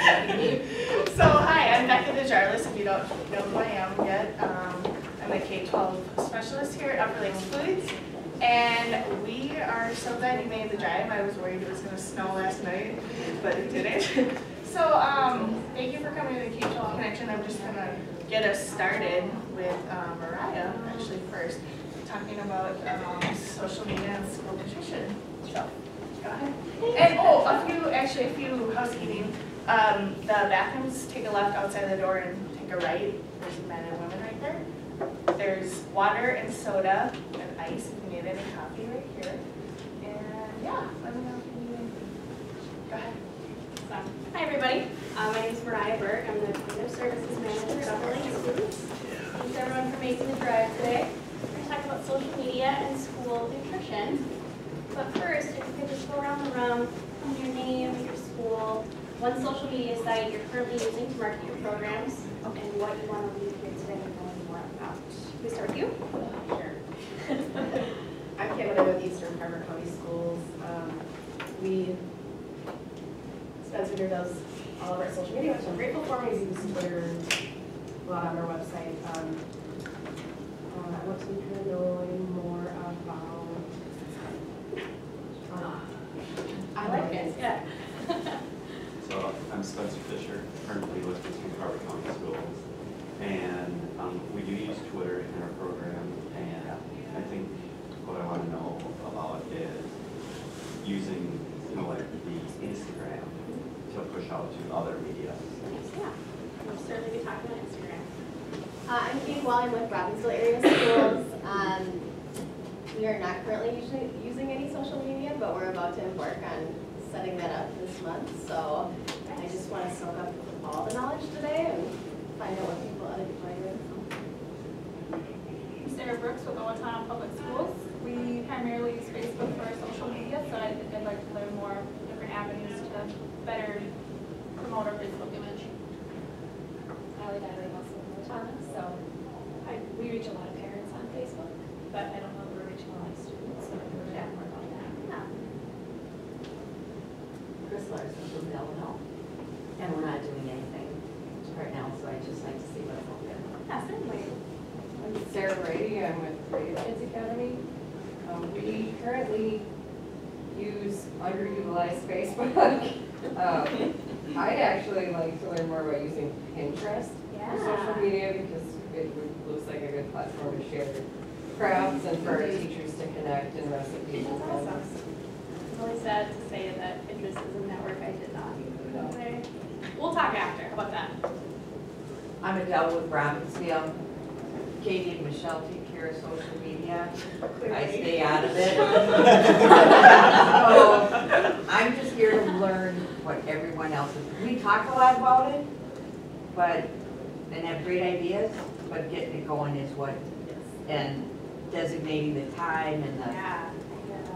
So hi, I'm Becca DeJarlis, if you don't know who I am yet. I'm a K-12 specialist here at Upper Lakes Foods. And we are so glad you made the drive. I was worried it was going to snow last night, but it didn't. So thank you for coming to the K-12 Connection. I'm just going to get us started with Mariah, actually first, talking about social media and school nutrition. So go ahead. And a few housekeeping. The bathrooms, take a left outside the door and take a right. There's men and women right there. There's water and soda and ice if you need any coffee right here. And yeah, let me know if you need anything. Go ahead. Hi everybody, my name is Mariah Burke. I'm the Creative Services Manager at Upper Lakes Foods. Thanks everyone for making the drive today. We're going to talk about social media and school nutrition. But first, if you could just go around the room, tell me your name, your school, one social media site you're currently using to market your programs, and what you want to leave here today knowing more about. Can we start with you? Sure. I'm Canada with Eastern Farmer County Schools. Spencer here does all of our social media, which I'm grateful for. We use Twitter a lot on our website. What's interested in knowing more about? I like it. Yeah. So I'm Spencer Fisher, currently with Eastern Farmer County Schools, and we do use Twitter in our program, and I think what I want to know about is using, like the Instagram to push out to other media. Yeah, we'll certainly be talking on Instagram. I'm Kate Wall. I'm with Robbinsville Area Schools. We are not currently using any social media, but we're about to embark on setting that up this month. So I just want to soak up all the knowledge today and find out what other people are doing. I'm Sarah Brooks with Owatonna Public Schools. We primarily use Facebook for our social media, so I'd like to learn more different avenues to better promote our Facebook image. Allie Dialing also in Owatonna, so we reach a lot of parents on Facebook, but I don't know if we're reaching a lot of students, so we're chat more about that. Yeah. Chris Larson from Delano, and we're not doing anything right now, so I'd just like to see what's out there. Yeah, certainly. I'm Sarah Brady. I'm with Creative Kids Academy. We currently use underutilized Facebook. I'd actually like to learn more about using Pinterest for social media because it looks like a good platform to share crafts and for our teachers to connect and recipes. That's awesome. I'm really sad to say that Pinterest is a network I did not include on there. We'll talk after. How about that? I'm Adele with Robbinsville. Katie and Michelle take care of social media. I stay out of it. So I'm just here to learn what everyone else is. We talk a lot about it, and have great ideas, but getting it going is what, and designating the time and the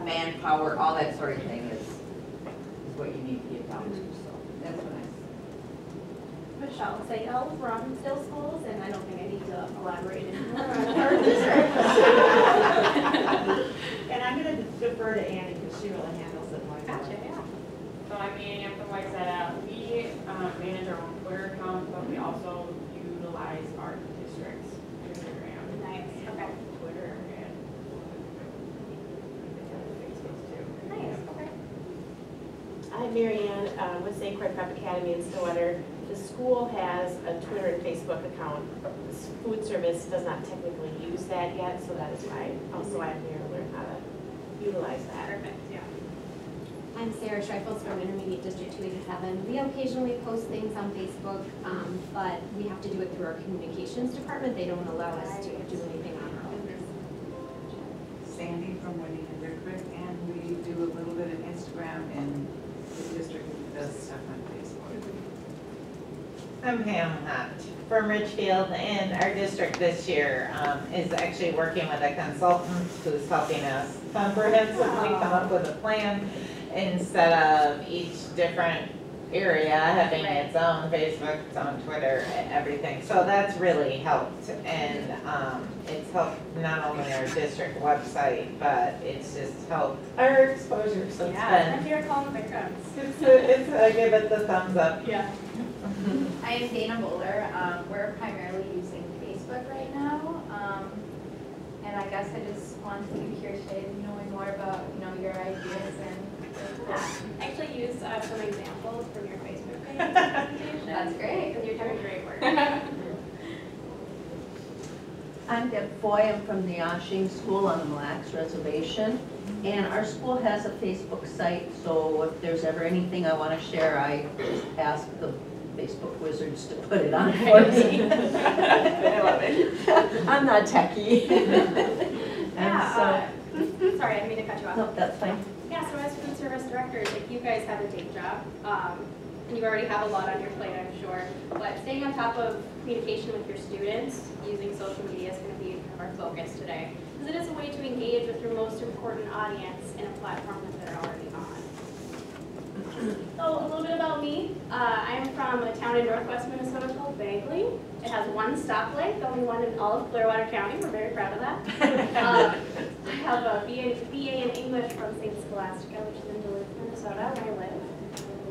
manpower, all that sort of thing is what you need to get down to. So that's what Michelle Sayel with Robbinsville Schools, and I don't think I need to elaborate anymore on And I'm going to defer to Annie because she really handles it like that. Gotcha, yeah. So I'm Annie, I'm from Whiteside. We manage our own Twitter account, but we also utilize our district's Instagram. Nice, okay. Twitter and Facebook too. Nice, okay. I'm Marianne with St. Croix Prep Academy in Stillwater. The school has a Twitter and Facebook account. The food service does not technically use that yet, so that is why also I'm here to learn how to utilize that. Perfect, yeah. I'm Sarah Schreifels from Intermediate District 287. We occasionally post things on Facebook, but we have to do it through our communications department. They don't allow us to do anything on our own. Sandy from Winnie and Rickrick, and we do a little bit of Instagram, and the district does stuff on Facebook. I'm Pam Hunt from Richfield, and our district this year is actually working with a consultant who's helping us comprehensively come up with a plan instead of each different area, having its own Facebook, its own Twitter, and everything. So that's really helped, and it's helped not only our district website, but it's just helped our exposure. So it's Yeah, been, here calling the backgrounds. I give it the thumbs up. Yeah. I am Dana Bowler. We're primarily using Facebook right now. And I guess I just wanted to be here today, knowing more about, your ideas and. Actually use some examples from your Facebook page presentation. That's great. Because you're doing great work. I'm Deb Foy. I'm from the Ashing School on the Mille Lacs Reservation. And our school has a Facebook site, so if there's ever anything I want to share, I just ask the Facebook wizards to put it on for me. I love it. I'm not techie. Yeah, sorry, I didn't mean to cut you off. No, that's fine. Yeah, so as food service directors, like you guys have a day job, and you already have a lot on your plate, I'm sure. But staying on top of communication with your students using social media is going to be kind of our focus today, because it is a way to engage with your most important audience in a platform that they're already on. So a little bit about me. I am from a town in northwest Minnesota called Bagley. It has one stoplight, the only one in all of Clearwater County. We're very proud of that. I have a BA in English from St. Scholastica, which is in Duluth, Minnesota, where I live.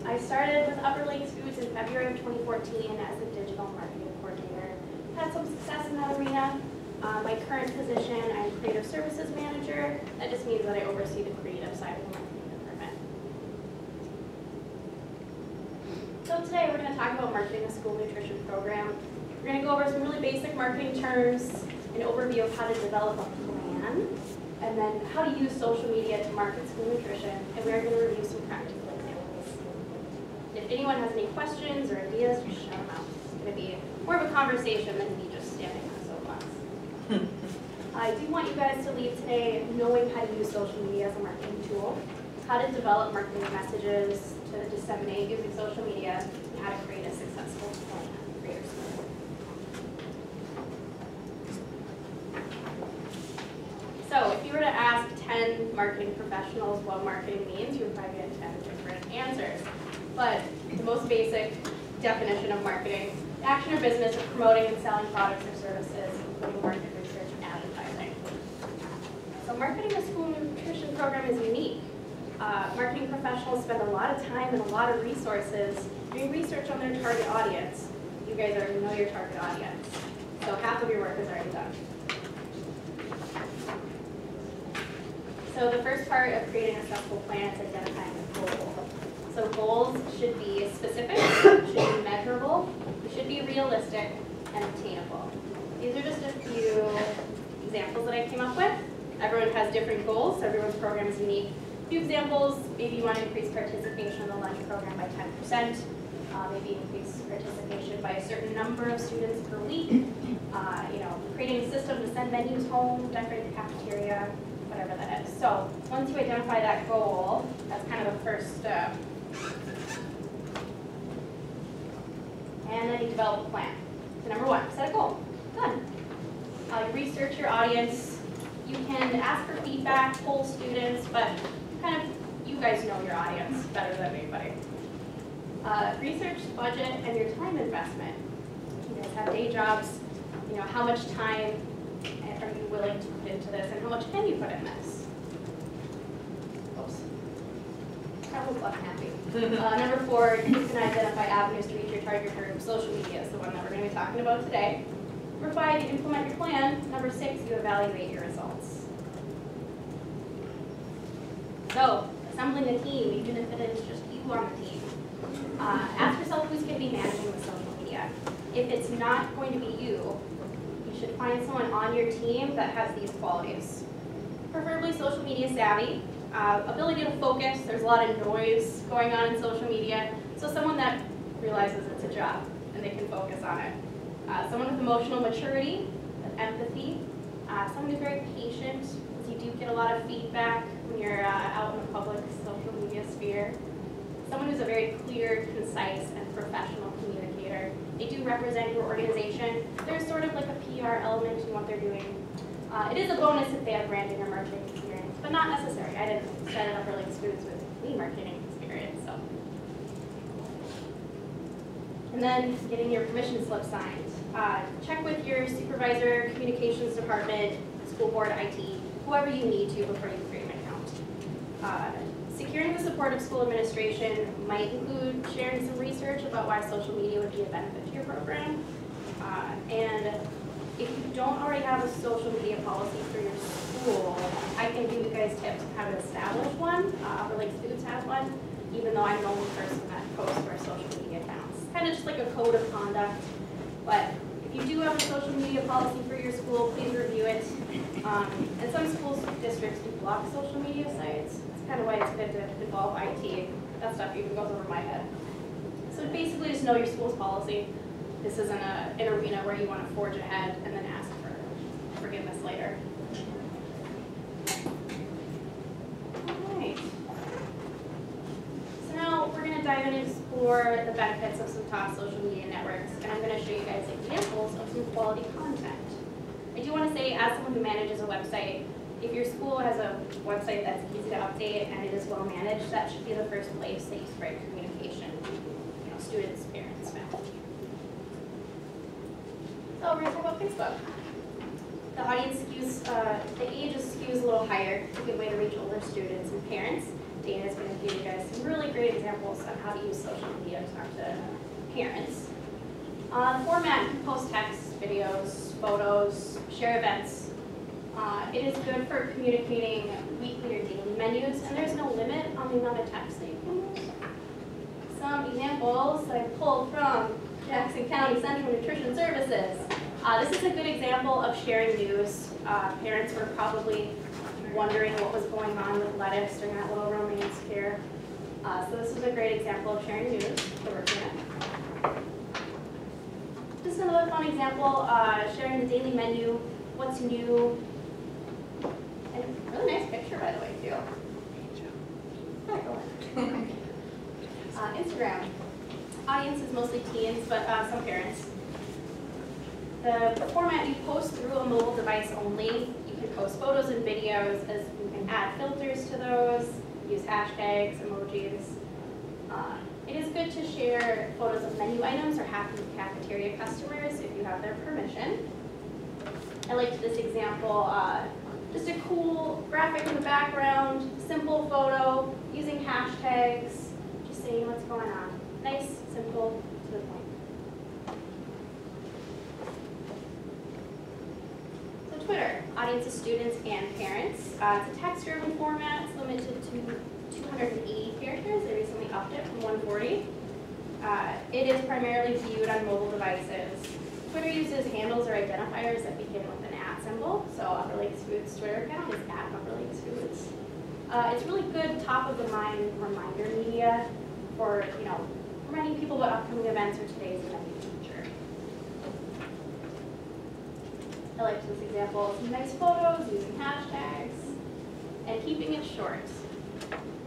I started with Upper Lakes Foods in February of 2014 as a digital marketing coordinator. Had some success in that arena. My current position, I'm creative services manager. That just means that I oversee the creative side of the marketing department. So today we're going to talk about marketing a school nutrition program. We're going to go over some really basic marketing terms, an overview of how to develop a plan, and then how to use social media to market school nutrition, and we're going to review some practical examples. If anyone has any questions or ideas, just shout them out. It's going to be more of a conversation than me just standing on a soapbox. I do want you guys to leave today knowing how to use social media as a marketing tool, how to develop marketing messages to disseminate using social media, and how to create a successful plan for your school. So if you were to ask 10 marketing professionals what marketing means, you would probably get 10 different answers. But the most basic definition of marketing, the action or business of promoting and selling products or services, including market research and advertising. So marketing a school nutrition program is unique. Marketing professionals spend a lot of time and a lot of resources doing research on their target audience. You guys already know your target audience. So half of your work is already done. So the first part of creating a successful plan is identifying a goal. So goals should be specific, should be measurable, should be realistic, and attainable. These are just a few examples that I came up with. Everyone has different goals, so everyone's program is unique. A few examples, maybe you want to increase participation in the lunch program by 10%, maybe increase participation by a certain number of students per week, creating a system to send menus home, decorate the cafeteria, whatever that is. So once you identify that goal, that's kind of the first step. And then you develop a plan. So number one, set a goal. Done. You research your audience. You can ask for feedback, poll students, but kind of you guys know your audience better than anybody. Research the budget and your time investment. You guys have day jobs. How much time are you willing to put into this, and how much can you put in this? Oops. That was left happy. Number four, you can identify avenues to reach your target group. Social media is the one that we're going to be talking about today. Number five, you implement your plan. Number six, you evaluate your results. So, assembling a team, even if it is just you on the team. Ask yourself who's going to be managing the social media. If it's not going to be you, you should find someone on your team that has these qualities. Preferably social media savvy, ability to focus. There's a lot of noise going on in social media. So someone that realizes it's a job and they can focus on it. Someone with emotional maturity, with empathy. Someone who's very patient, because you do get a lot of feedback when you're out in the public social media sphere. Someone who's a very clear, concise, and professional communicator. They do represent your organization. There's sort of like a PR element in what they're doing. It is a bonus if they have branding or marketing experience, but not necessary. I didn't start at Upper Lakes Foods with any marketing experience, so. And then getting your permission slip signed. Check with your supervisor, communications department, school board, IT, whoever you need to before you create an account. Securing the support of school administration might include sharing some research about why social media would be a benefit to your program. And if you don't already have a social media policy for your school, I can give you guys tips on how to establish one. Upper Lakes Foods has one, even though I'm the only person that posts for social media accounts. Kind of just like a code of conduct. But if you do have a social media policy for your school, please review it. And some schools, districts do block social media sites. That's kind of why it's good to involve IT. That stuff even goes over my head. So basically just know your school's policy. This isn't an arena where you want to forge ahead and then ask for forgiveness later. All right. So now we're going to dive in and explore the benefits of some top social media networks, and I'm going to show you guys examples of some quality content. I do want to say, as someone who manages a website, if your school has a website that's easy to update and it is well managed, that should be the first place that you spread communication, students, parents, faculty. So we're going to talk about Facebook. The audience skews, the ages skews a little higher. It's a good way to reach older students and parents. Dana is going to give you guys some really great examples on how to use social media to talk to parents. The format, you can post text, videos, photos, share events. It is good for communicating weekly or daily menus, and there's no limit on the amount of text that you can use. Some examples that I pulled from Jackson County Central Nutrition Services. This is a good example of sharing news. Parents were probably wondering what was going on with lettuce during that little romaine scare. So this is a great example of sharing news that we're doing. Just another fun example, sharing the daily menu, what's new. And really nice picture, by the way, too. Instagram. Audience is mostly teens, but some parents. The format, you post through a mobile device only. You can post photos and videos, as you can add filters to those, use hashtags, emojis. It is good to share photos of menu items or happy cafeteria customers if you have their permission. I liked this example, just a cool graphic in the background, simple photo, using hashtags, just saying what's going on. Nice, simple, to the point. So Twitter, audience is students and parents. It's a text-driven format. It's limited to 280 characters. They recently upped it from 140. It is primarily viewed on mobile devices. Twitter uses handles or identifiers that begin with an @ symbol. So Upper Lakes Foods Twitter account is @Upper Lakes Foods. It's really good top-of-the-mind reminder media for, reminding people about upcoming events or today's event in the future. I liked this example. Some nice photos using hashtags and keeping it short.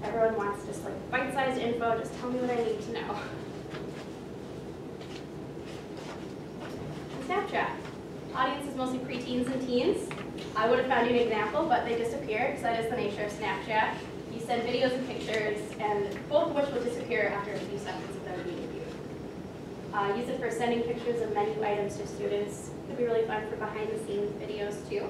Everyone wants just like bite-sized info. Just tell me what I need to know. Snapchat. Audience is mostly preteens and teens. I would have found you an example, but they disappear because that is the nature of Snapchat. You send videos and pictures, and both of which will disappear after a few seconds of them being viewed. Use it for sending pictures of menu items to students. Could be really fun for behind-the-scenes videos too.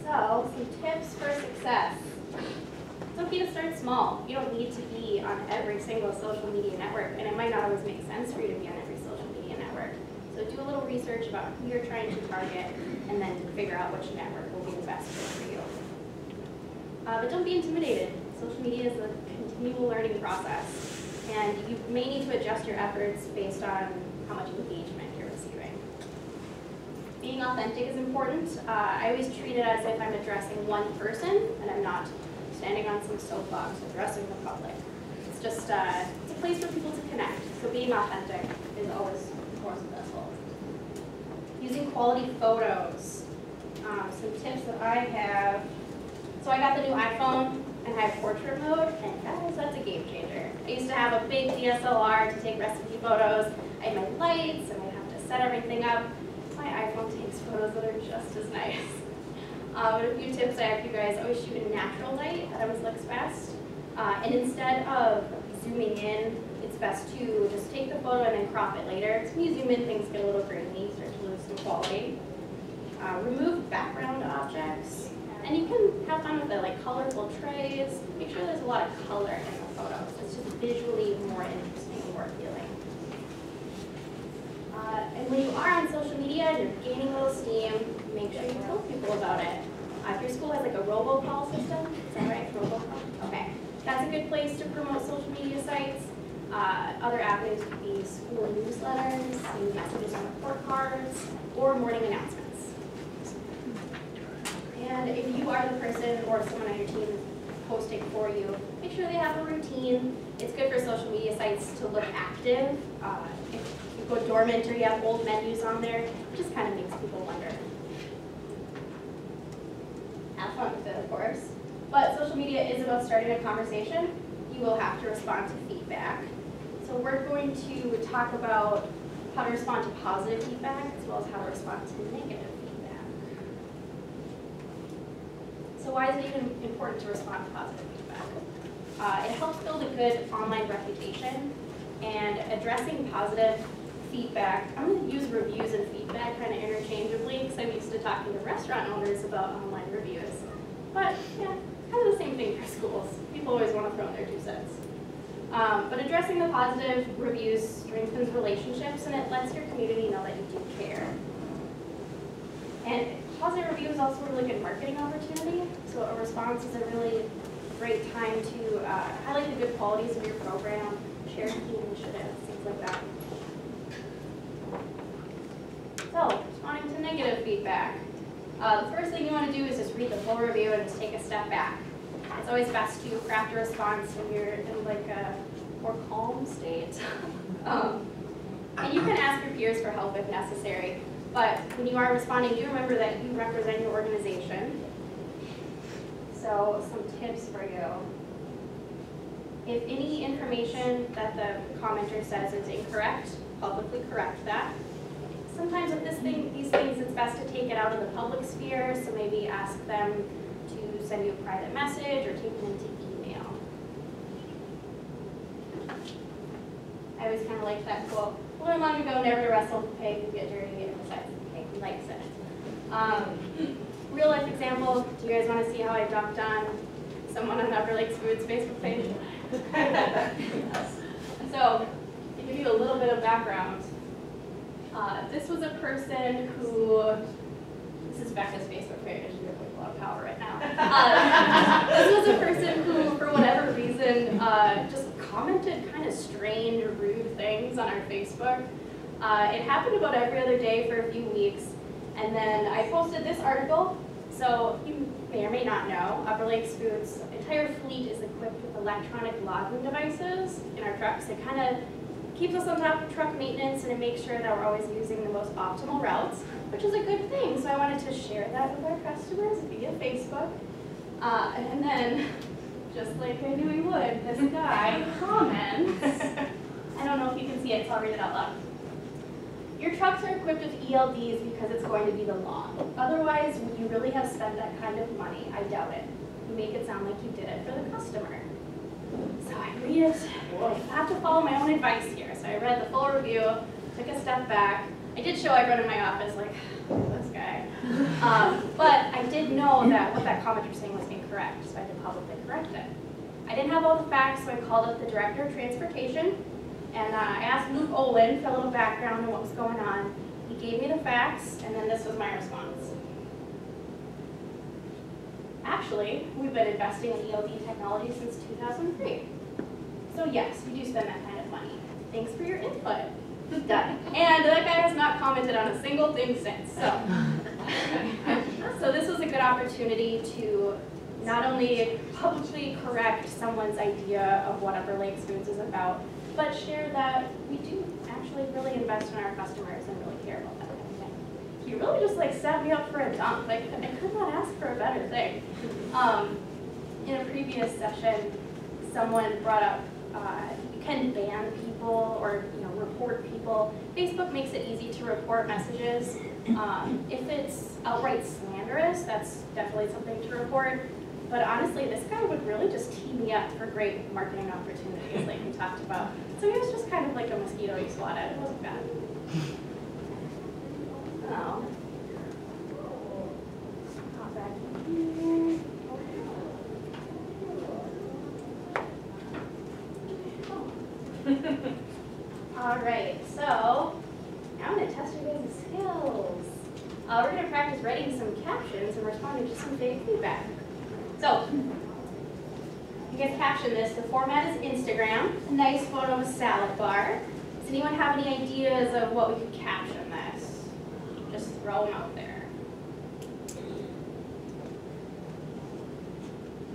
So, some tips for success. It's okay to start small. You don't need to be on every single social media network, and it might not always make sense for you to be on every social media network. So do a little research about who you're trying to target, and then figure out which network will be the best fit for you. But don't be intimidated. Social media is a continual learning process, and you may need to adjust your efforts based on how much engagement you're receiving. Being authentic is important. I always treat it as if I'm addressing one person, and I'm not standing on some soapbox addressing the public. It's just it's a place for people to connect. So being authentic is always more successful. Using quality photos. Some tips that I have. So I got the new iPhone and I have portrait mode, and guys, that's a game changer. I used to have a big DSLR to take recipe photos. I had my lights and I have to set everything up. My iPhone takes photos that are just as nice. But a few tips I have for you guys: always shoot in natural light. That always looks best. And instead of zooming in, it's best to just take the photo and then crop it later. Because when you zoom in, things get a little grainy, start to lose some quality. Remove background objects. And you can have fun with it, like colorful trays. Make sure there's a lot of color in the photos. It's just visually more interesting and more appealing. And when you are on social media and you're gaining a little steam, make sure you tell people about it. If your school has like a robocall system, is that right? Robocall? Okay. That's a good place to promote social media sites. Other avenues could be school newsletters, new messages on report cards, or morning announcements. And if you are the person or someone on your team is posting for you, make sure they have a routine. It's good for social media sites to look active. If you go dormant or you have old menus on there, it just kind of makes people wonder. Have fun with it, of course. But social media is about starting a conversation. You will have to respond to feedback. So we're going to talk about how to respond to positive feedback as well as how to respond to negative feedback. So why is it even important to respond to positive feedback? It helps build a good online reputation, and addressing positive feedback, I'm going to use reviews and feedback kind of interchangeably because I'm used to talking to restaurant owners about online reviews. But yeah, kind of the same thing for schools. People always want to throw in their 2 cents. But addressing the positive reviews strengthens relationships, and it lets your community know that you do care. And positive review is also a really good marketing opportunity. So a response is a really great time to highlight the good qualities of your program, share key initiatives, things like that. So, responding to negative feedback. The first thing you want to do is just read the full review and just take a step back. It's always best to craft a response when you're in like a more calm state. And you can ask your peers for help if necessary. But when you are responding, do remember that you represent your organization. So some tips for you. If any information that the commenter says is incorrect, publicly correct that. Sometimes with these things, it's best to take it out of the public sphere, so maybe ask them to send you a private message or take it into email. I always kind of like that quote. Learn long ago, never to wrestle with the pig and get dirty and besides the pig. He likes it. Real life example, do you guys want to see how I dumped on someone on Upper Lakes Foods Facebook page? So, to give you a little bit of background, this was a person who, this is Becca's Facebook page, she has like a lot of power right now. This was a person who, for whatever reason, just commented kind of strange or rude things on our Facebook. It happened about every other day for a few weeks, and then I posted this article. So you may or may not know, Upper Lakes Foods' entire fleet is equipped with electronic logging devices in our trucks. It kind of keeps us on top of truck maintenance, and it makes sure that we're always using the most optimal routes, which is a good thing. So I wanted to share that with our customers via Facebook. And then, just like I knew he would, this guy comments, I don't know if you can see it, so I'll read it out loud. Your trucks are equipped with ELDs because it's going to be the law. Otherwise, would you really have spent that kind of money? I doubt it. You make it sound like you did it for the customer. So I read it, well, I have to follow my own advice here. So I read the full review, took a step back. I did show everyone in my office, like, this guy. But I did know that what that commenter was saying was incorrect, so I had to publicly correct it. I didn't have all the facts, so I called up the director of transportation, and I asked Luke Olin for a little background on what was going on. He gave me the facts, and then this was my response. Actually, we've been investing in ELD technology since 2003. So yes, we do spend that kind of money. Thanks for your input. Done. And that guy has not commented on a single thing since. So this was a good opportunity to not only publicly correct someone's idea of what Upper Lakes Foods is about, but share that we do actually really invest in our customers and really care about that kind of thing. He really just like set me up for a dump. Like, I could not ask for a better thing. In a previous session, someone brought up you can ban people or report people. Facebook makes it easy to report messages. If it's outright slanderous, that's definitely something to report. But honestly, this guy would really just tee me up for great marketing opportunities like we talked about. So he was just kind of like a mosquito you swat at. It wasn't bad. Oh. Hop back in here. All right, so now I'm going to test your guys' skills. We're going to practice writing some captions and responding to some fake feedback. So, you guys caption this. The format is Instagram. A nice photo of a salad bar. Does anyone have any ideas of what we could caption this? Just throw them out there.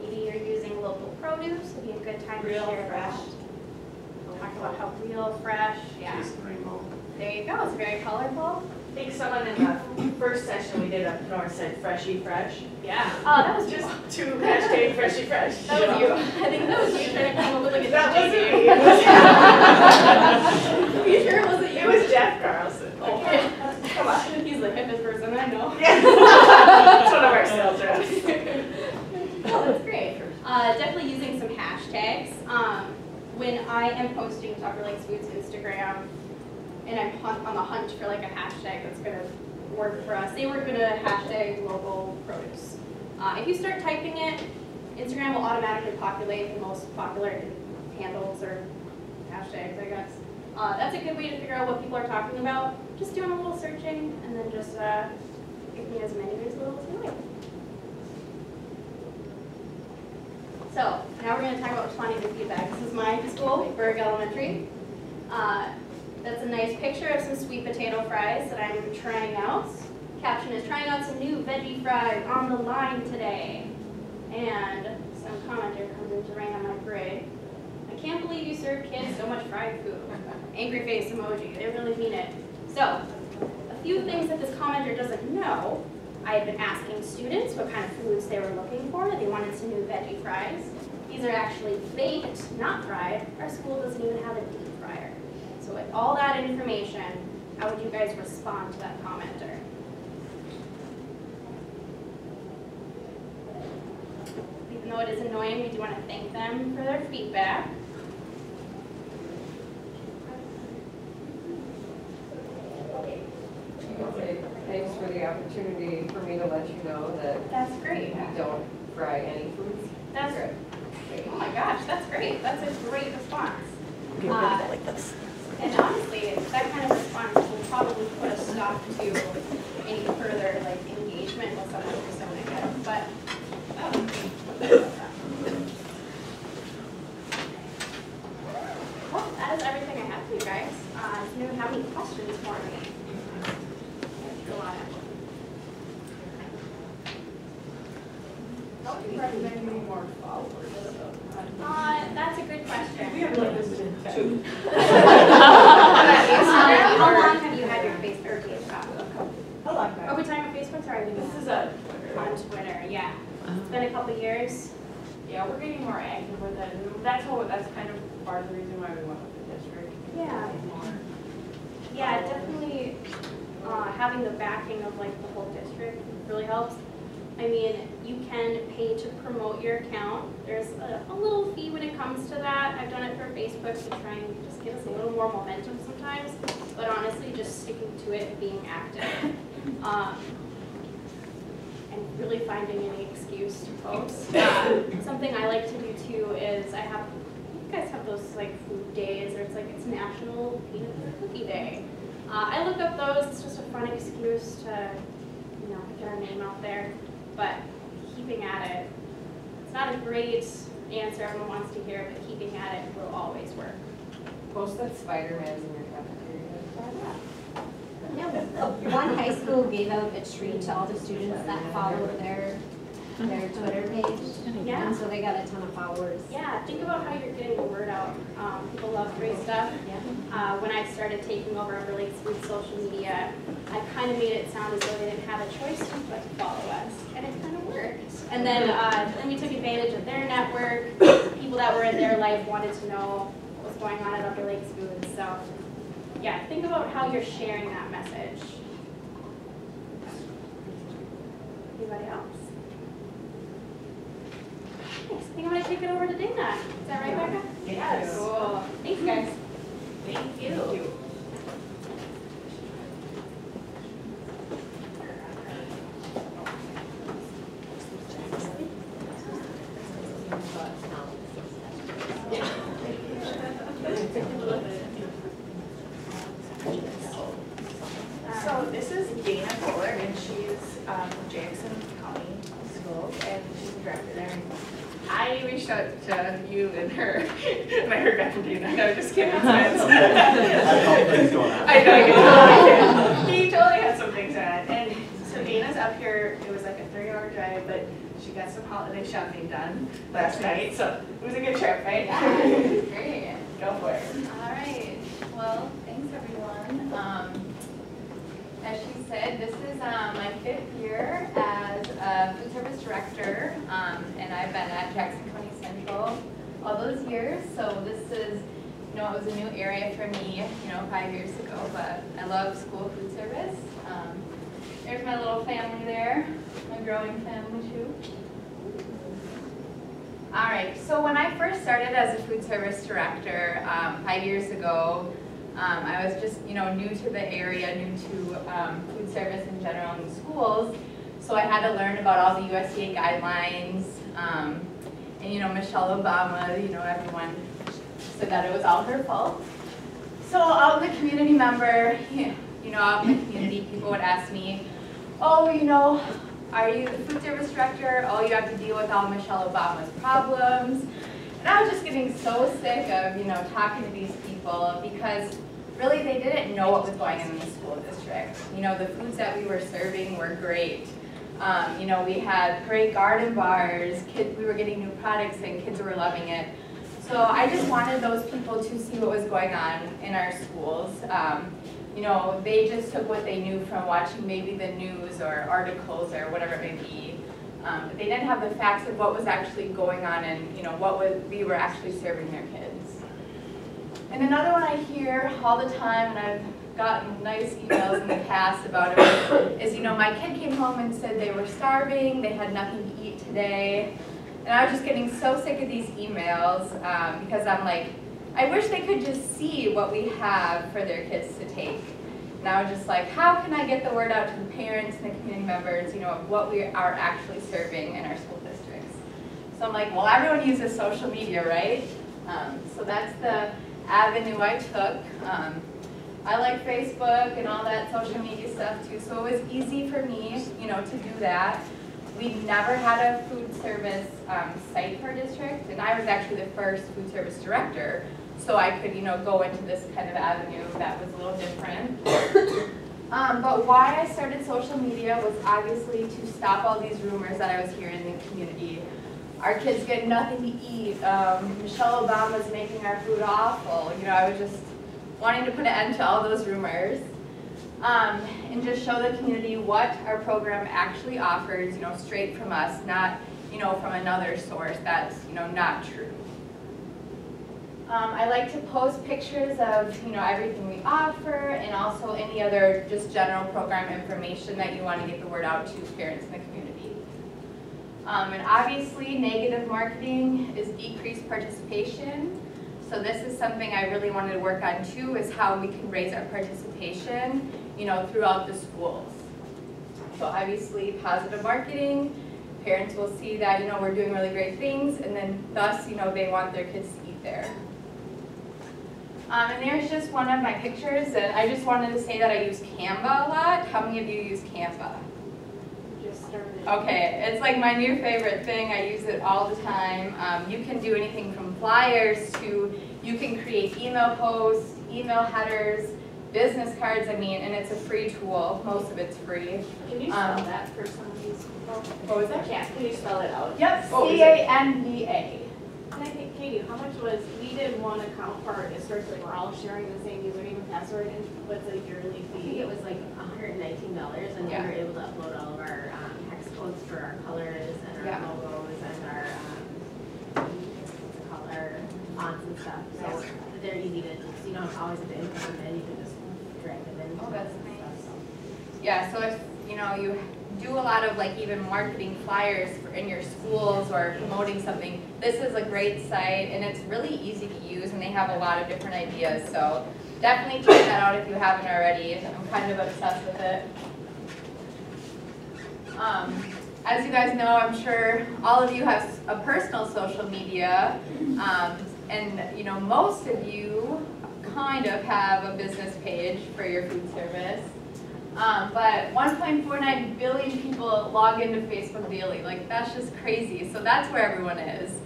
Maybe you're using local produce. It'd be a good time to share that. Talk about how real, fresh, yeah. Taste the rainbow. There you go. It's very colorful. I think someone in the first session we did up north said freshy fresh. Yeah. Oh, that was Just you. to hashtag freshy fresh. That was you. I think that was you trying to come up with like a That wasn't me. Are you sure it wasn't you? It was Jeff Carlson. Okay. Come on. He's the hippest person I know. Yeah. That's one of our sales reps. Oh, that's great. Definitely using some hashtags. When I am posting Tucker Lakes Foods Instagram, and I'm on the hunt for like a hashtag that's going to work for us, say we're going to hashtag local produce. If you start typing it, Instagram will automatically populate the most popular handles or hashtags, I guess. That's a good way to figure out what people are talking about. Just doing a little searching and then just picking as many as little as you like. So, now we're going to talk about responding to feedback. This is my school, Berg Elementary. That's a nice picture of some sweet potato fries that I'm trying out. Caption is, trying out some new veggie fries on the line today. And some commenter comes in to rain on my parade. I can't believe you serve kids so much fried food. Angry face emoji, they really mean it. So, a few things that this commenter doesn't know. I had been asking students what kind of foods they were looking for. They wanted some new veggie fries. These are actually baked, not fried. Our school doesn't even have a deep fryer. So with all that information, how would you guys respond to that commenter? Even though it is annoying, we do want to thank them for their feedback. You can say, thanks for the opportunity for me to let you know that That's great. we don't fry any foods. That's good. Oh my gosh, that's great. That's a great response. Like this. And honestly, that kind of response will probably put a stop to any further like engagement with someone who's so negative. But well, that is everything I have for you guys. Does anyone have any questions for me? A lot of How would you recommend getting more followers? That's a good question. We have like this too. How long have you had your Facebook page up? I like Are that. we talking about Facebook? Sorry, we This is a, on Twitter. Yeah, it's been a couple years. yeah, we're getting more active with it, and that's kind of part of the reason why we went with the district. Yeah. More. Yeah, definitely having the backing of like the whole district really helps. I mean, you can pay to promote your account. There's a little fee when it comes to that. I've done it for Facebook to try and just give us a little more momentum sometimes. But honestly, just sticking to it and being active. And really finding any excuse to post. Something I like to do too is you guys have those like food days, or it's National Peanut Butter Cookie Day. I look up those. It's just a fun excuse to, get our name out there. But keeping at it, it's not a great answer everyone wants to hear, but keeping at it will always work. Post that Spider-Man's in your cafeteria. One high school gave out a treat to all the students that followed their Twitter page. Yeah. And so they got a ton of followers. Yeah, think about how you're getting the word out. People love great stuff. When I started taking over Upper Lakes Food social media, I kind of made it sound as though they didn't have a choice but to follow us, and it kind of worked. And then we took advantage of their network. People that were in their life wanted to know what was going on at Upper Lakes Foods. So, yeah, think about how you're sharing that message. Anybody else? kick it over to Dana. Is that right, Becca? Yes. Cool. Thanks, guys. Thank you. So this is Dana Fuller, and she's from Jackson County Schools, and she's the director there. And I reached out to you and her, and I heard back from Dana. No, just kidding. It's fine. I know, you can. He totally had some things on. And so Dana's up here. It was like a 3-hour drive, but she got some holiday shopping done last night, so it was a good trip, right? Yeah, great. Go for it. All right, well, thanks everyone. As she said, this is my 5th year as a food service director, and I've been at Jackson County Central all those years, so this is, it was a new area for me, 5 years ago, but I love school food service. There's my little family there, my growing family too. All right, so when I first started as a food service director 5 years ago, I was just, new to the area, new to food service in general in schools. So I had to learn about all the USDA guidelines, and Michelle Obama, everyone said that it was all her fault. So all the community member, out in the community, people would ask me, oh, are you the food service director? Oh, you have to deal with all Michelle Obama's problems. And I was just getting so sick of, talking to these people because really they didn't know what was going on in the school district. The foods that we were serving were great. We had great garden bars, we were getting new products and kids were loving it. So I just wanted those people to see what was going on in our schools. They just took what they knew from watching maybe the news or articles or whatever it may be. But they didn't have the facts of what was actually going on and we were actually serving their kids. And another one I hear all the time, and I've gotten nice emails in the past about it, is my kid came home and said they were starving, they had nothing to eat today. And I was just getting so sick of these emails because I'm like, I wish they could just see what we have for their kids to take. And I was just like, how can I get the word out to the parents and the community members, of what we are actually serving in our school districts. So I'm like, well, everyone uses social media, right? So that's the avenue I took. I like Facebook and all that social media stuff too, so it was easy for me, to do that. We never had a food service site for our district, and I was actually the first food service director. So I could, go into this kind of avenue that was a little different. But why I started social media was obviously to stop all these rumors that I was hearing in the community. Our kids get nothing to eat. Michelle Obama's making our food awful. I was just wanting to put an end to all those rumors. And just show the community what our program actually offers, straight from us, not, from another source that's, not true. I like to post pictures of, everything we offer and also any other just general program information that you want to get the word out to parents in the community. And obviously, negative marketing is decreased participation. So this is something I really wanted to work on too, is how we can raise our participation, throughout the schools. So obviously, positive marketing, parents will see that, we're doing really great things, and then thus, they want their kids to eat there. And there's just one of my pictures, and I just wanted to say that I use Canva a lot. How many of you use Canva? Just started. Okay, it's like my new favorite thing. I use it all the time. You can do anything from flyers to, you can create email posts, email headers, business cards, and it's a free tool. Most of it's free. Can you spell that for some of these people? What was that? Can you spell it out? Yep, C-A-N-V-A. And I think, Katie, how much was, we did one account for our district, and we're all sharing the same username and password, and what's a yearly I think fee? it was like $119, and we were able to upload all of our hex codes for our colors and our logos and our, our fonts and stuff. So they're easy to, so you don't always have to input them in, you can just drag them in. Oh, that's nice. Yeah, so if, you do a lot of like even marketing flyers in your schools or promoting something, this is a great site and it's really easy to use and they have a lot of different ideas. So definitely check that out if you haven't already. I'm kind of obsessed with it. As you guys know, I'm sure all of you have a personal social media, and you know, most of you kind of have a business page for your food service. But 1.49 billion people log into Facebook daily. Like, that's just crazy. So that's where everyone is.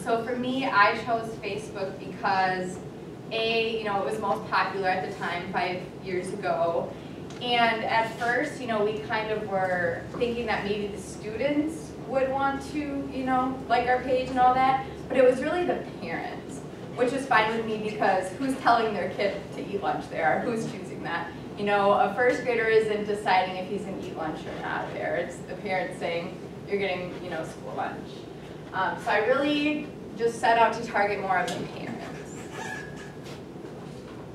So for me, I chose Facebook because A, you know, it was most popular at the time 5 years ago. And at first, you know, we kind of were thinking that maybe the students would want to, you know, like our page and all that. But it was really the parents, which is fine with me because who's telling their kid to eat lunch there? Who's choosing that? You know, a first grader isn't deciding if he's going to eat lunch or not there. It's the parents saying, you're getting, you know, school lunch. So I really just set out to target more of the parents.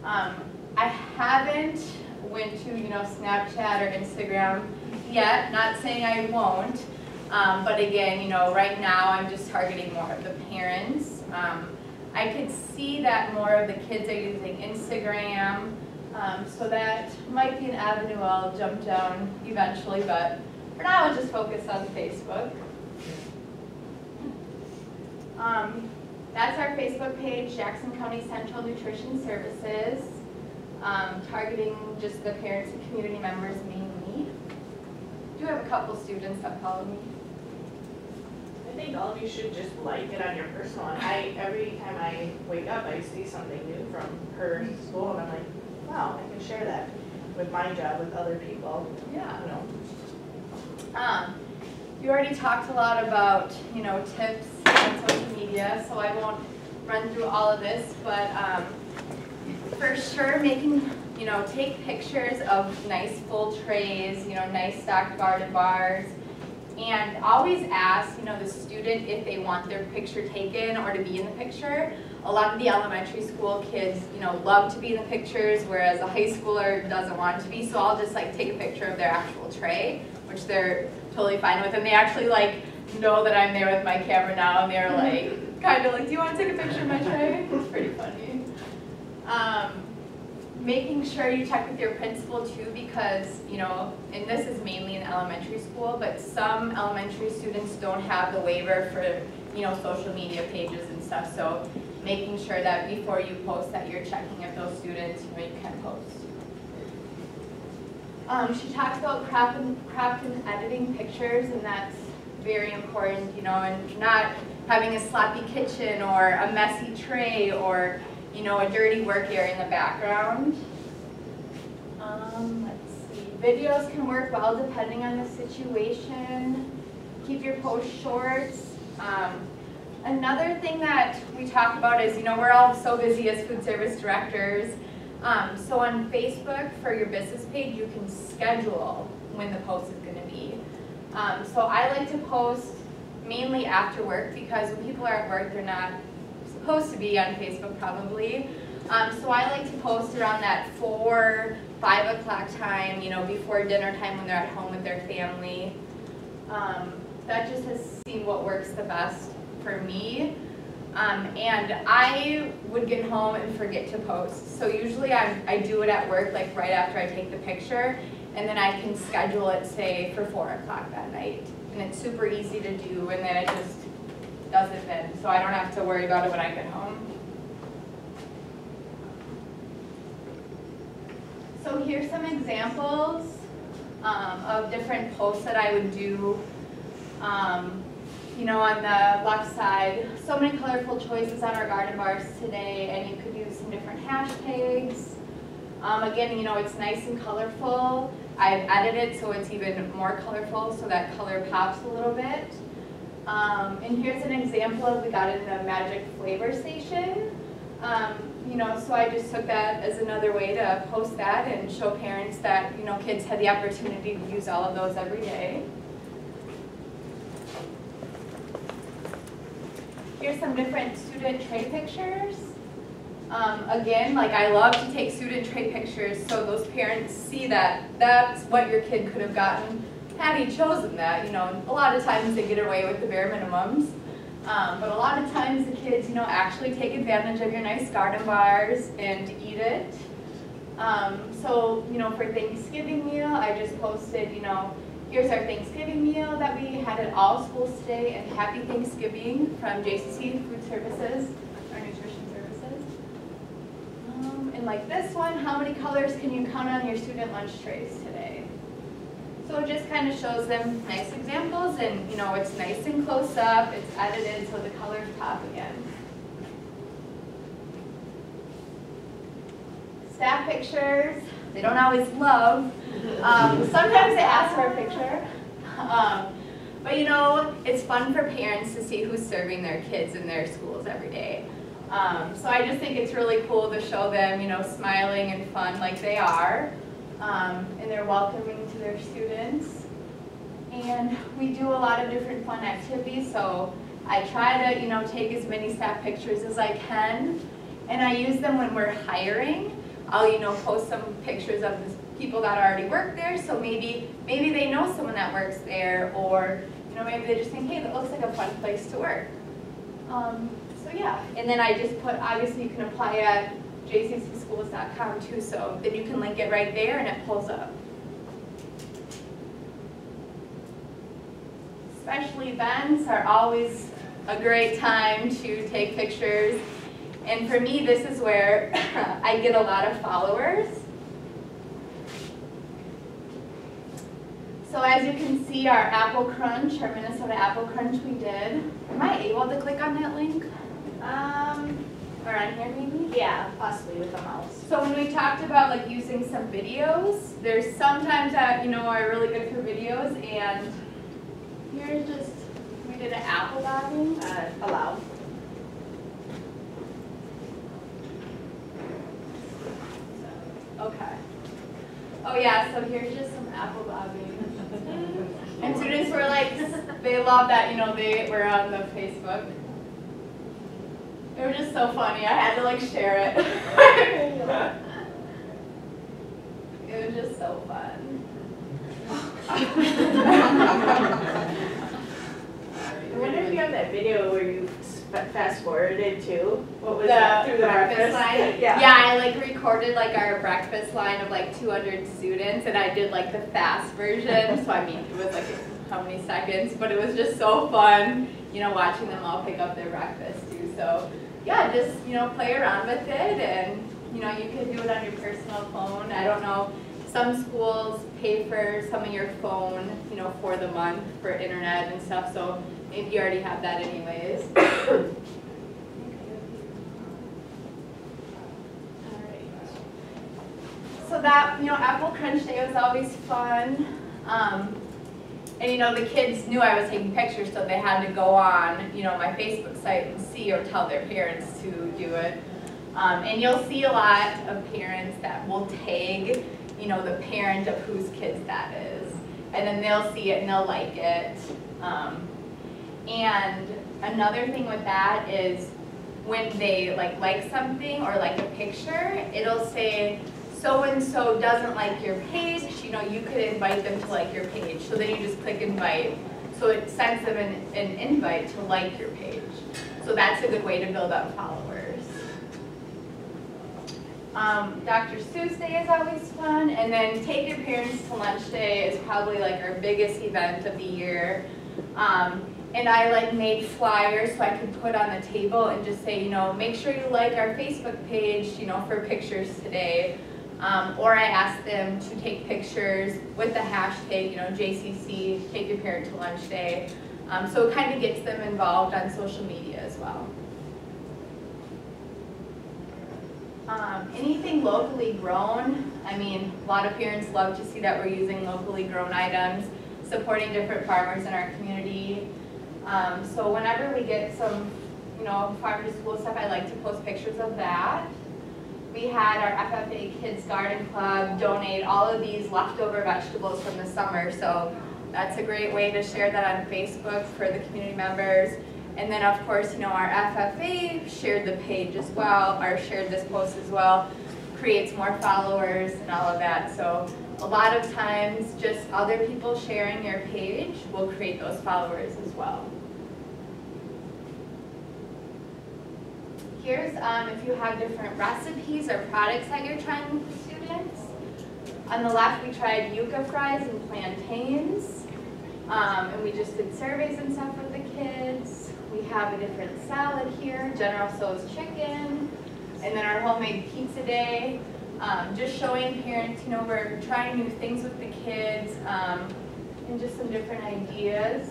I haven't went to, you know, Snapchat or Instagram yet, not saying I won't. But again, you know, right now I'm just targeting more of the parents. I could see that more of the kids are using Instagram. So that might be an avenue I'll jump down eventually, but for now I'll just focus on Facebook. That's our Facebook page, Jackson County Central Nutrition Services, targeting just the parents and community members mainly. I do have a couple students that follow me. I think all of you should just like it on your personal one. Every time I wake up, I see something new from her school, and I'm like, wow, I can share that with my job with other people. Yeah. You know. You already talked a lot about, you know, tips on social media, so I won't run through all of this, but for sure making, you know, take pictures of nice full trays, you know, nice stocked garden bars, and always ask, you know, the student if they want their picture taken or to be in the picture. A lot of the elementary school kids, you know, love to be in the pictures, whereas a high schooler doesn't want to be, so I'll just like take a picture of their actual tray, which they're totally fine with, and they actually like know that I'm there with my camera now, and they're like, kind of like, do you want to take a picture of my tray? It's pretty funny. Making sure you check with your principal too, because, you know, and this is mainly in elementary school, but some elementary students don't have the waiver for, you know, social media pages and stuff, so making sure that before you post that you're checking if those students, you know, you can post. She talked about craft and editing pictures, and that's very important, you know, and not having a sloppy kitchen or a messy tray or, you know, a dirty work area in the background. Let's see, videos can work well depending on the situation. Keep your posts short. Another thing that we talk about is, you know, we're all so busy as food service directors. So on Facebook, for your business page, you can schedule when the post is going to be. So I like to post mainly after work, because when people are at work, they're not supposed to be on Facebook probably. So I like to post around that 4, 5 o'clock time, you know, before dinner time when they're at home with their family. That just has seen what works the best for me. And I would get home and forget to post. So usually I do it at work, like right after I take the picture, and then I can schedule it, say, for 4 o'clock that night. And it's super easy to do, and then it just does it then. So I don't have to worry about it when I get home. So here's some examples of different posts that I would do. You know, on the left side, so many colorful choices on our garden bars today, and you could use some different hashtags. Again, you know, it's nice and colorful. I've edited so it's even more colorful, so that color pops a little bit. And here's an example of, we got in the Magic Flavor Station. You know, so I just took that as another way to post that and show parents that, you know, kids had the opportunity to use all of those every day. Here's some different student tray pictures. Again, like, I love to take student tray pictures so those parents see that that's what your kid could have gotten had he chosen that, you know, a lot of times they get away with the bare minimums. But a lot of times the kids, you know, actually take advantage of your nice garden bars and eat it. So, you know, for Thanksgiving meal, I just posted, you know, here's our Thanksgiving meal that we had at all schools today, and happy Thanksgiving from JCC Food Services, our nutrition services. And like this one, how many colors can you count on your student lunch trays today? So it just kind of shows them nice examples, and you know, it's nice and close up, it's edited so the colors pop again. Staff pictures, they don't always love. Sometimes they ask for a picture. But you know, it's fun for parents to see who's serving their kids in their schools every day. So I just think it's really cool to show them, you know, smiling and fun like they are. And they're welcoming to their students. And we do a lot of different fun activities, so I try to, you know, take as many staff pictures as I can. And I use them when we're hiring. I'll, you know, post some pictures of the people that already work there, so maybe they know someone that works there, or you know, maybe they just think, hey, that looks like a fun place to work. So yeah, and then I just put, obviously you can apply at jccschools.com too, so then you can link it right there and it pulls up. Special events are always a great time to take pictures. And for me, this is where I get a lot of followers. So as you can see, our Apple Crunch, our Minnesota Apple Crunch we did. Am I able to click on that link? Or on here maybe? Yeah, possibly with the mouse. So when we talked about like using some videos, there's sometimes that, you know, are really good for videos, and here's just, we did an apple bobbing. Allow. Okay. Oh yeah, so here's just some apple bobbing. And students were like, they love that, you know, they were on the Facebook. It was just so funny, I had to like share it. It was just so fun. I wonder if you have that video where you fast forwarded too. What was that? Through the breakfast line? Yeah. Yeah, I like recorded like our breakfast line of like 200 students, and I did like the fast version. So I mean, it was like how many seconds, but it was just so fun, you know, watching them all pick up their breakfast too. So yeah, just, you know, play around with it, and you know, you can do it on your personal phone. I don't know, some schools pay for some of your phone, you know, for the month for internet and stuff, so maybe you already have that anyways. So that, you know, Apple Crunch Day was always fun. And you know, the kids knew I was taking pictures, so they had to go on, you know, my Facebook site and see or tell their parents to do it. And you'll see a lot of parents that will tag, you know, the parent of whose kids that is. And then they'll see it and they'll like it. And another thing with that is when they like something or like a picture, it'll say, so-and-so doesn't like your page, you know, you could invite them to like your page. So then you just click invite. So it sends them an invite to like your page. So that's a good way to build up followers. Dr. Seuss Day is always fun. And then Take Your Parents to Lunch Day is probably like our biggest event of the year. And I like made flyers so I could put on the table and just say, you know, make sure you like our Facebook page, you know, for pictures today. Or I asked them to take pictures with the hashtag, you know, JCC, Take Your Parent to Lunch Day. So it kind of gets them involved on social media as well. Anything locally grown, I mean, a lot of parents love to see that we're using locally grown items, supporting different farmers in our community. So whenever we get some, you know, farm to school stuff, I like to post pictures of that. We had our FFA Kids Garden Club donate all of these leftover vegetables from the summer, so that's a great way to share that on Facebook for the community members. And then of course, you know, our FFA shared the page as well, or shared this post as well, creates more followers and all of that. So a lot of times just other people sharing your page will create those followers as well. Here's if you have different recipes or products that you're trying with students. On the left, we tried yuca fries and plantains, and we just did surveys and stuff with the kids. We have a different salad here, General Tso's chicken, and then our homemade pizza day. Just showing parents, you know, we're trying new things with the kids, and just some different ideas.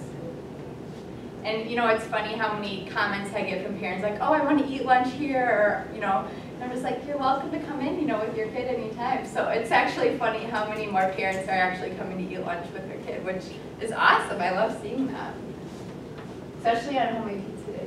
And you know, it's funny how many comments I get from parents like, oh, I want to eat lunch here, or you know, and I'm just like, you're welcome to come in, you know, with your kid anytime. So it's actually funny how many more parents are actually coming to eat lunch with their kid, which is awesome. I love seeing that, especially on homemade pizza day.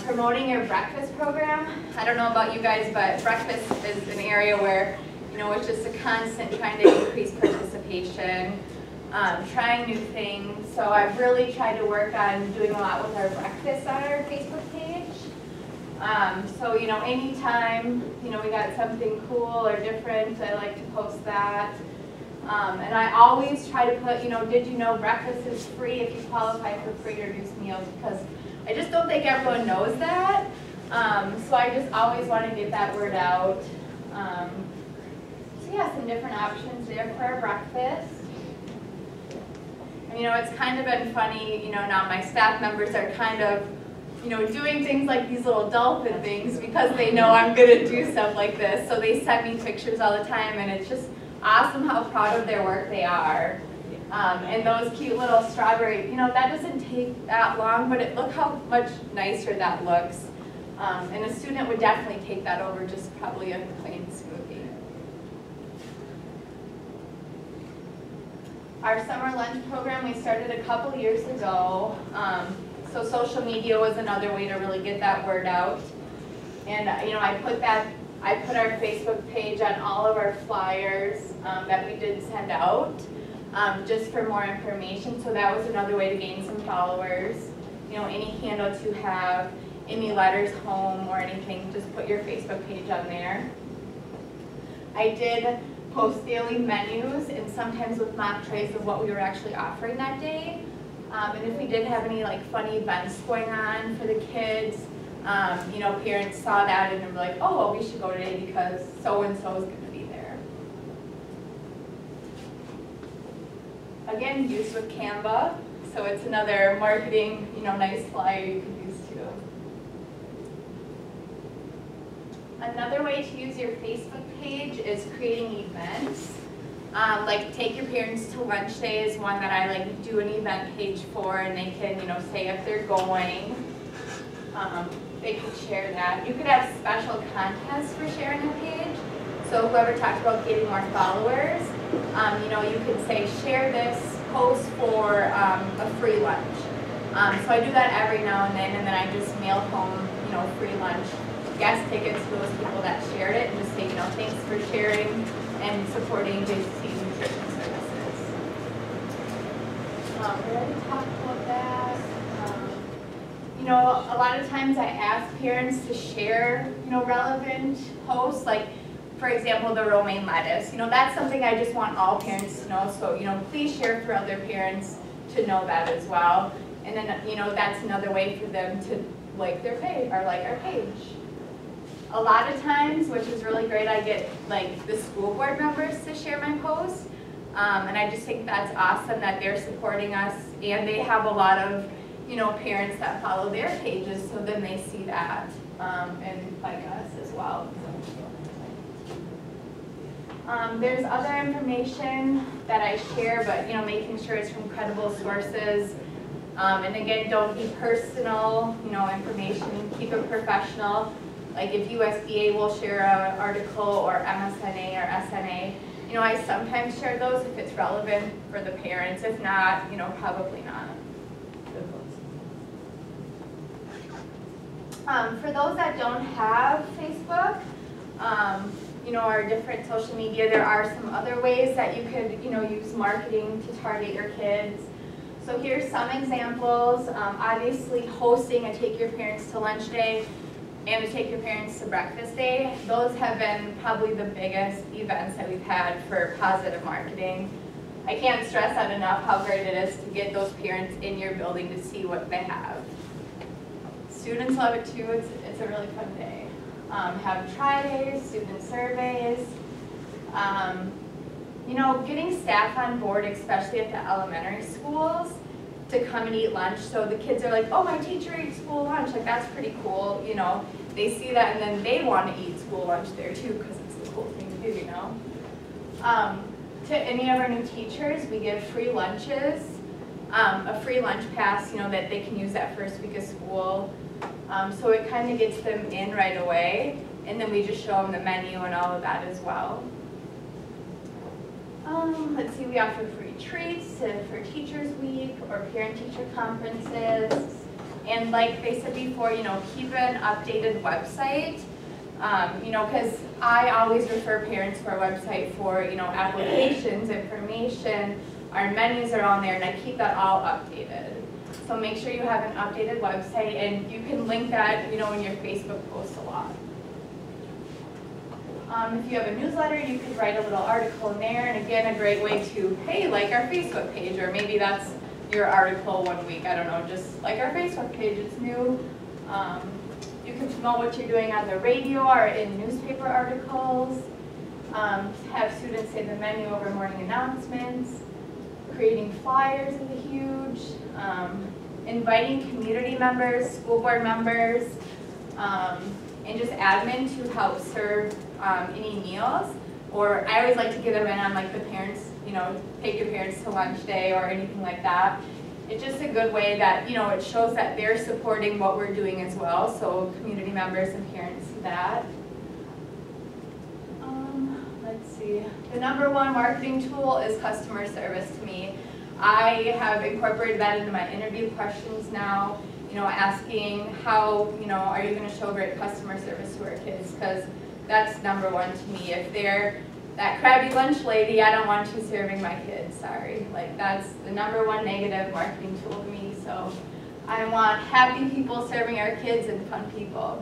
Promoting your breakfast program. I don't know about you guys, but breakfast is an area where, you know, it's just a constant trying to increase participation. Trying new things. So I've really tried to work on doing a lot with our breakfast on our Facebook page. So, you know, anytime, you know, we got something cool or different, I like to post that. And I always try to put, you know, did you know breakfast is free if you qualify for free or reduced meals, because I just don't think everyone knows that. So I just always want to get that word out. So yeah, some different options there for our breakfast. You know, it's kind of been funny, you know, now my staff members are kind of, you know, doing things like these little dolphin things because they know I'm going to do stuff like this. So they send me pictures all the time, and it's just awesome how proud of their work they are. And those cute little strawberry, you know, that doesn't take that long, but look how much nicer that looks. And a student would definitely take that over just probably a plain smoothie. Our summer lunch program, we started a couple years ago. So social media was another way to really get that word out. And you know, I put our Facebook page on all of our flyers that we did send out, just for more information. So that was another way to gain some followers. You know, any handouts you have, any letters home or anything, just put your Facebook page on there. I did post daily menus and sometimes with mock trays of what we were actually offering that day. And if we did have any like funny events going on for the kids, you know, parents saw that and were like, oh, well, we should go today because so-and-so is going to be there. Again, used with Canva, so it's another marketing, you know, nice flyer you could use too. Another way to use your Facebook page is creating events. Like take your parents to lunch day is one that I like do an event page for, and they can, you know, say if they're going. They could share that. You could have special contests for sharing a page. So whoever talked about getting more followers, you know, you could say share this post for a free lunch. So I do that every now and then I just mail home, you know, free lunch guest tickets to those people that shared it, and just say, you know, thanks for sharing and supporting JCC Nutrition Services. We already talked about that. You know, a lot of times I ask parents to share, you know, relevant posts, like, for example, the romaine lettuce. You know, that's something I just want all parents to know, so, you know, please share for other parents to know that as well. And then, you know, that's another way for them to like their page, or like our page. A lot of times, which is really great, I get like the school board members to share my posts, and I just think that's awesome that they're supporting us, and they have a lot of, you know, parents that follow their pages, so then they see that and like us as well. There's other information that I share, but you know, making sure it's from credible sources. And again, don't be personal, you know, information, keep it professional. Like if USDA will share an article, or MSNA or SNA, you know, I sometimes share those if it's relevant for the parents. If not, you know, probably not. For those that don't have Facebook, you know, or different social media, there are some other ways that you could, you know, use marketing to target your kids. So here's some examples. Obviously, hosting a Take Your Parents to Lunch Day, and to take your parents to breakfast day. Those have been probably the biggest events that we've had for positive marketing. I can't stress that enough how great it is to get those parents in your building to see what they have. Students love it too. It's a really fun day. Have tri-days, student surveys. You know, getting staff on board, especially at the elementary schools, to come and eat lunch. So the kids are like, oh, my teacher eats school lunch. Like, that's pretty cool. You know, they see that and then they want to eat school lunch there too because it's the cool thing to do, you know. To any of our new teachers, we give free lunches, a free lunch pass, you know, that they can use that first week of school. So it kind of gets them in right away, and then we just show them the menu and all of that as well. Let's see, we offer free treats for Teachers Week or parent-teacher conferences. And like they said before, you know, keep an updated website. You know, because I always refer parents to our website for, you know, applications, information, our menus are on there, and I keep that all updated. So make sure you have an updated website, and you can link that, you know, in your Facebook posts a lot. If you have a newsletter, you could write a little article in there, and again, a great way to, hey, like our Facebook page, or maybe that's your article one week, I don't know, just like our Facebook page, it's new. You can promote what you're doing on the radio or in newspaper articles. Have students say the menu over morning announcements. Creating flyers is huge. Inviting community members, school board members, and just admin to help serve any meals. Or I always like to get them in on like the parents, you know, take your parents to lunch day or anything like that. It's just a good way that, you know, it shows that they're supporting what we're doing as well, so community members and parents see that. Let's see. The #1 marketing tool is customer service to me. I have incorporated that into my interview questions now, you know, asking how, you know, are you going to show great customer service to our kids? Because that's #1 to me. If they're that crabby lunch lady, I don't want you serving my kids, sorry. Like, that's the #1 negative marketing tool to me. So I want happy people serving our kids and fun people.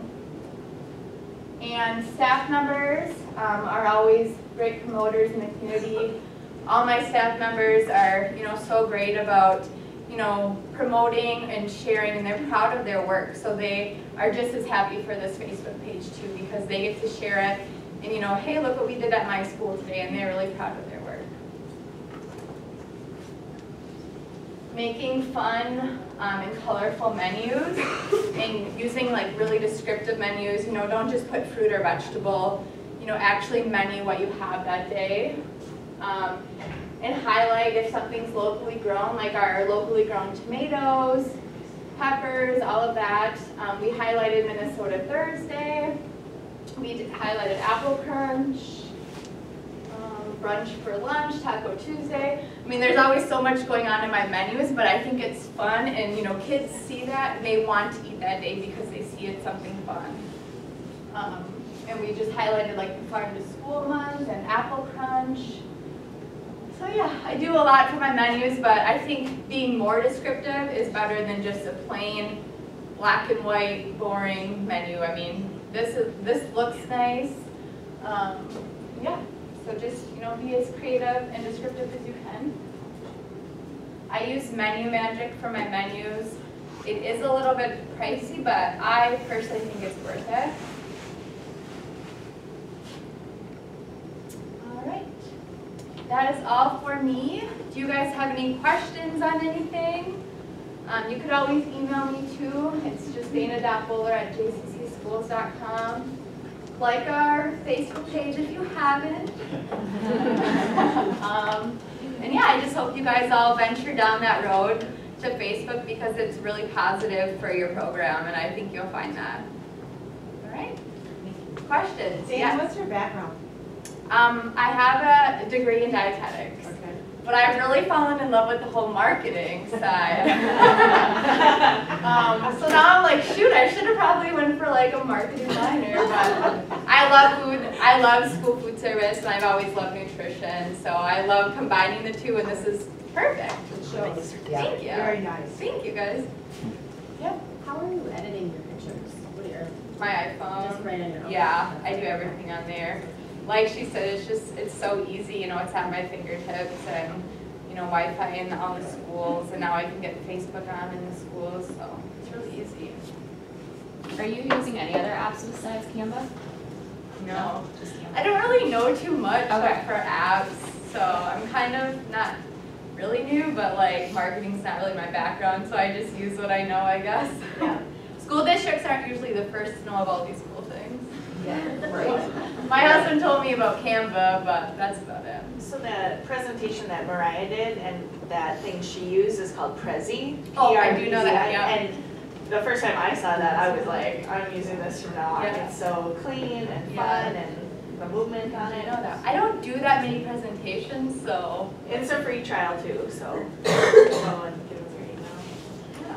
And staff members are always great promoters in the community. All my staff members are, you know, so great about, you know, promoting and sharing, and they're proud of their work. So they are just as happy for this Facebook page too, because they get to share it. And, you know, hey, look what we did at my school today, and they're really proud of their work. Making fun and colorful menus and using like really descriptive menus. You know, don't just put fruit or vegetable. You know, actually menu what you have that day. And highlight if something's locally grown, like our locally grown tomatoes, peppers, all of that. We highlighted Minnesota Thursday. We highlighted Apple Crunch, brunch for lunch, Taco Tuesday. I mean, there's always so much going on in my menus, but I think it's fun, and you know, kids see that and they want to eat that day because they see it's something fun. And we just highlighted like the Farm to School month and Apple Crunch. So yeah, I do a lot for my menus, but I think being more descriptive is better than just a plain black and white, boring menu. I mean, this looks nice. Yeah, so just, you know, be as creative and descriptive as you can. I use Menu Magic for my menus. It is a little bit pricey, but I personally think it's worth it. All right, that is all for me. Do you guys have any questions on anything? You could always email me too. It's just dana.bowler@jccschools.com. Like our Facebook page if you haven't. And yeah, I just hope you guys all venture down that road to Facebook because it's really positive for your program, and I think you'll find that. All right. Questions? Dana, Yes. what's your background? I have a degree in dietetics. Okay. But I've really fallen in love with the whole marketing side. So now I'm like, shoot, I should have probably went for like a marketing minor, but I love food. I love school food service, and I've always loved nutrition. So I love combining the two, and this is perfect. It shows. Thank you. Very nice. Thank you, guys. Yep. How are you editing your pictures? What are your, My iPhone. just right in your own? Yeah, I do everything on there. Like she said, it's so easy, you know, it's at my fingertips, and, you know, Wi-Fi in all the schools, and now I can get Facebook on in the schools, so it's really easy. Are you using any other apps besides Canva? No, Just Canva. I don't really know too much Okay. like, for apps, so I'm kind of not really new, but like marketing's not really my background, so I just use what I know, I guess. Yeah. School districts aren't usually the first to know of all these cool things. Yeah, right. My husband told me about Canva, but that's about it. So the presentation that Mariah did and that thing she used is called Prezi. Oh, I do know that, P-R-E-Z-I. yeah. And the first time I saw that, I was like, I'm using this from now on. Yeah. It's so clean and fun Yeah. and the movement on I it. know that. I don't do that many presentations, so. It's a free trial too, so go and give them your email. Yeah.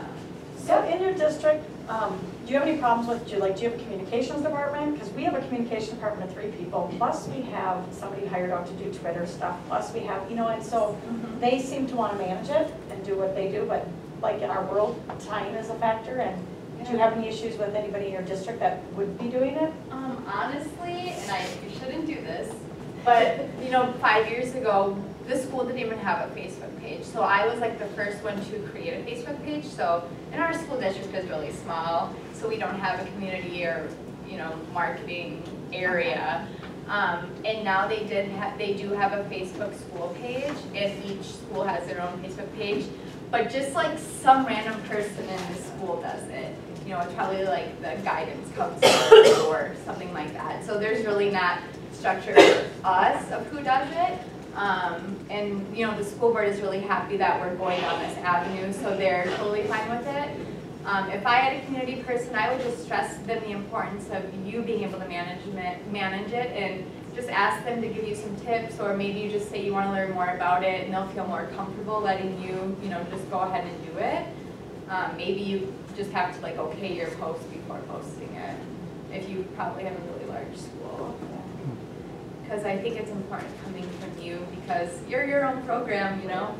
So in your district, do you have any problems with, do you have a communications department? Because we have a communications department of 3 people, plus we have somebody hired out to do Twitter stuff, plus we have, you know, and so they seem to want to manage it and do what they do, but like in our world, time is a factor, and do you have any issues with anybody in your district that would be doing it? Honestly, and you shouldn't do this, but you know, 5 years ago, the school didn't even have a Facebook page. So I was like the first one to create a Facebook page. So, and our school district is really small, so we don't have a community or, you know, marketing area. And now they do have a Facebook school page, and each school has their own Facebook page. But just like some random person in the school does it. You know, it's probably like the guidance counselor or something like that. So there's really not structure for us of who does it. And you know, the school board is really happy that we're going down this avenue, so they're totally fine with it. If I had a community person, I would just stress them the importance of you being able to manage it, and just ask them to give you some tips, or maybe you just say you want to learn more about it, and they'll feel more comfortable letting you, you know, just go ahead and do it. Maybe you just have to like okay your post before posting it, if you probably have a really large school. Because I think it's important coming from you, because you're your own program, you know?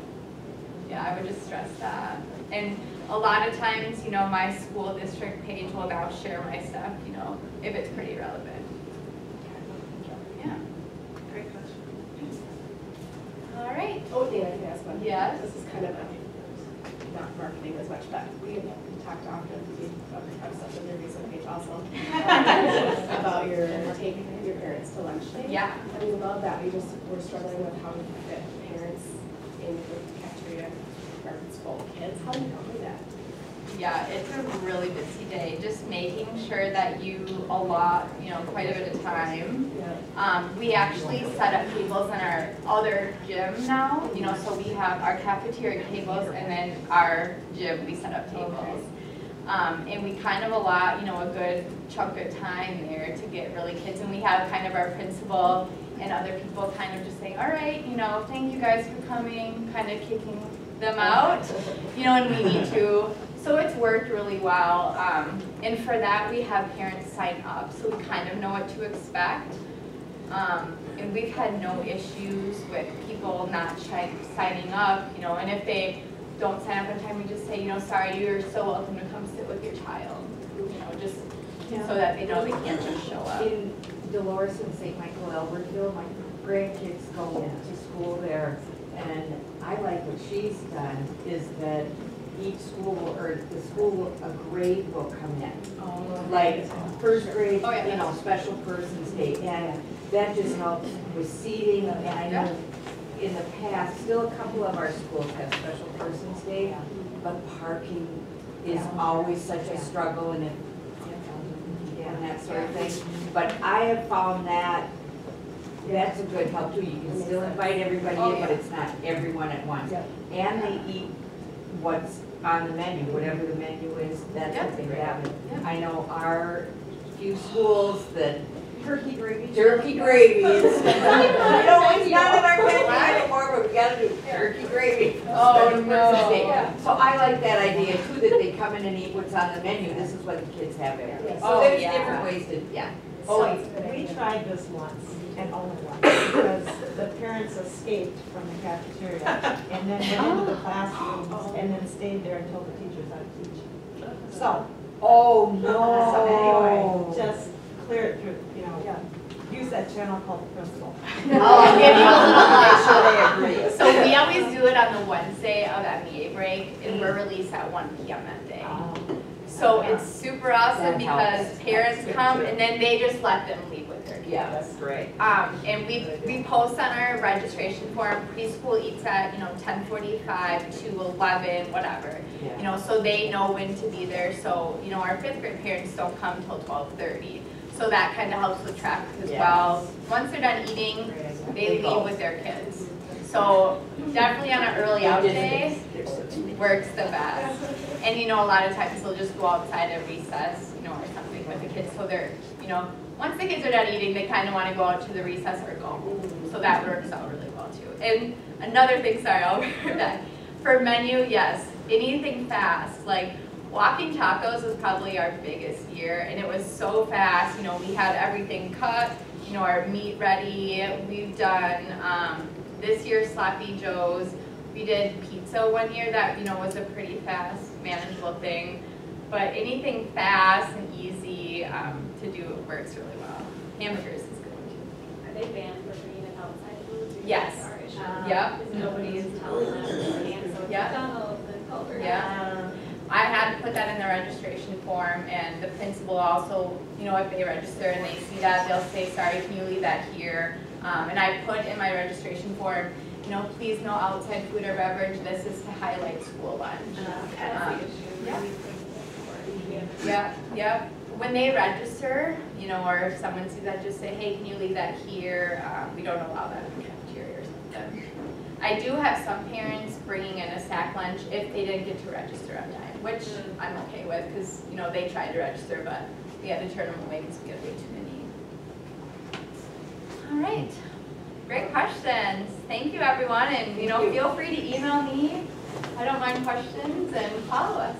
Yeah, I would just stress that. And a lot of times, you know, my school district page will now share my stuff, you know, if it's pretty relevant. Yeah. Great question. All right. Oh, Dana, can I ask one? Yes. This is kind of not marketing as much, but we talked often, we have stuff on your recent page also, about taking your parents to lunch day. Yeah. And we love that. We're struggling with how to fit parents in the cafeteria departments full of kids. How do you do that? Yeah, it's a really busy day. Just making sure that you allot, you know, quite a bit of time. Yeah. We actually set up tables in our other gym now, you know, so we have our cafeteria tables, and then our gym, we set up tables. And we kind of allot, you know, a good chunk of time there to get really kids, and we have kind of our principal and other people kind of just saying, all right, you know, thank you guys for coming, kind of kicking them out, you know, and we need to. So it's worked really well, and for that we have parents sign up, so we kind of know what to expect. And we've had no issues with people not signing up, you know, and if they don't sign up in time, we just say, you know, sorry, you're so welcome to come sit with your child, you know, just so that they know they can't just show up. In Dolores and St. Michael Albertville, my grandkids go to school there, and I like what she's done is that each school, or the school, a grade will come in. Oh, Like first grade, Oh, yeah. you know, special persons day, and that just helps with seating, and I know in the past, still a couple of our schools have special persons day, but parking is always such a struggle, and that sort of thing. But I have found that that's a good help too. You can still invite everybody in, but it's not everyone at once. And they eat what's on the menu, whatever the menu is, that's what they have. I know our few schools that turkey gravies. You know, it's not in our menu anymore, but we gotta do turkey gravy. Oh, no. So I like that idea too, that they come in and eat what's on the menu. This is what the kids have every day. So Oh, there's yeah. different ways to, We tried this once and only once because the parents escaped from the cafeteria and then went into the classrooms and then stayed there until the teachers had to teach. So, Oh, so anyway, no. just clear it through, use that channel called the principal. I'll give you a Make sure little, they agree. so we always do it on the Wednesday of MEA break, and we're released at 1 p.m. that day. So it's super awesome That because helps. parents That's good come too. and then they just let them leave with their kids. Yeah, that's great. And we post on our registration form, preschool eats at, 10:45 to 11, whatever. Yeah. So they know when to be there. So, our 5th grade parents don't come till 12:30. So that kind of helps with traffic as well. Once they're done eating, they leave with their kids. So definitely on an early out day, works the best. And a lot of times they'll just go outside at recess, or something with the kids. So they're, once the kids are done eating, they kind of want to go out to the recess or go home. So that works out really well too. And another thing, sorry, I'll refer back. For menu, yes, anything fast, like walking tacos was probably our biggest year, and it was so fast. We had everything cut, our meat ready. We've done this year Sloppy Joe's. We did pizza one year that was a pretty fast, manageable thing. But anything fast and easy to do works really well. Hamburgers is good too. Are they banned for bringing in outside foods? Yes. Yep. Because nobody is telling them beforehand, so it's Yep. McDonald's and Culver's. Yeah. I had to put that in the registration form, and the principal also, if they register and they see that, they'll say, sorry, can you leave that here? And I put in my registration form, please no outside food or beverage. This is to highlight school lunch. Yep. When they register, or if someone sees that, just say, hey, can you leave that here? We don't allow that in the cafeteria or something. I do have some parents bringing in a sack lunch if they didn't get to register on time, which I'm okay with because, they tried to register, but we had to turn them away because we had way too many. All right. Great questions. Thank you, everyone. And, feel free to email me. I don't mind questions, and follow us.